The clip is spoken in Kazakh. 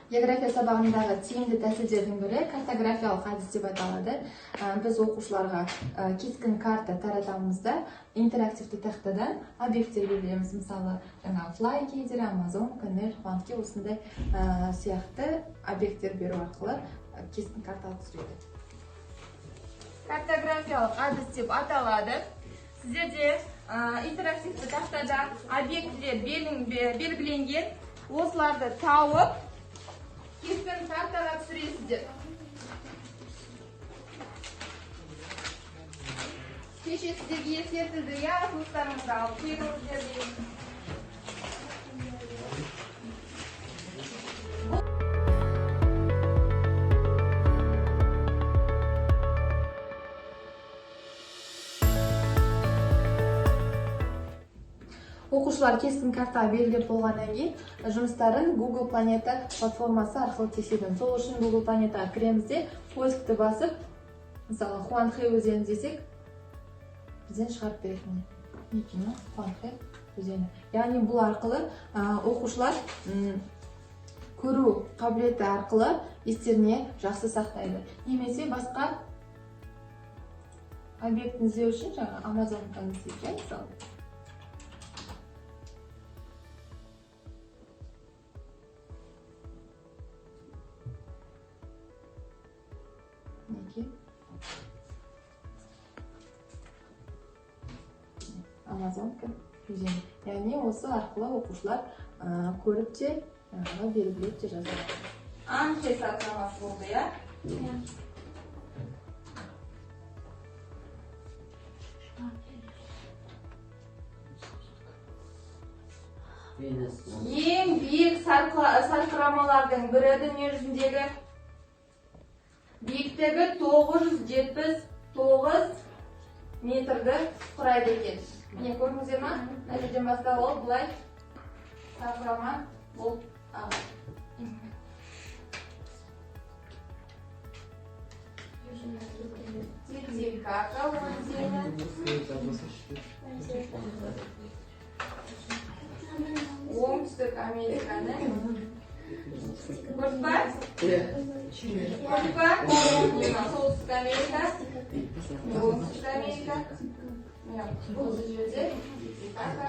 География сабағындағы тиімді тәсілдердің бірі картографиялық әдіс деп аталады. Біз оқушыларға кескін карта таратамыз да интерактивті тақтадан объекттер белгілейміз. Мысалы, флайкейдер, Амазонка, Нель, Хуанке осындай сияқты объекттер беру арқылы кескін карта түсіреді. Картографиялық әдіс деп аталады. Сіздерде интерактивті тақтада объектілер белгіленген, осыларды тауып кескін картаға түсіресіздер. Кеше сіздерге ескертілді, туыстарыңызды алып келіңіздер деген. Оқушылар кескін картаға белгілеп болғаннан кейін жұмыстарын Google Planeta платформасы арқылы тексереді. Сол үшін Google Planetaға кіреміз де поискті басып, мысалы Хуанхэ өзені десек, бізден шығарып беретін. Екені Хуанхэ өзені. Яғни бұл арқылы оқушылар көру қабілеті арқылы естеріне жақсы сақтайды. Немесе басқа объектін іздеу үшін жаңа Амазонканы іздейді, мысалы. Амазонка өзені. Яғни осы арқылы оқушылар көріп те, белгілеп те жазады. Анхэ сақтамасы болды, я? Ең биік сарқырамалардың бірі дүниежүзіндегі биіктігі 979 метрді құрайды екен. Міне көрдіңіздер ма? Мына жерден бастап ол былай сарқырама болып ағады. Титикака өзені. Оңтүстік Американы. Көрді ба? Көрді ба? Солтүстік Америка. Оңтүстік Америка. Осы жерде Титикака.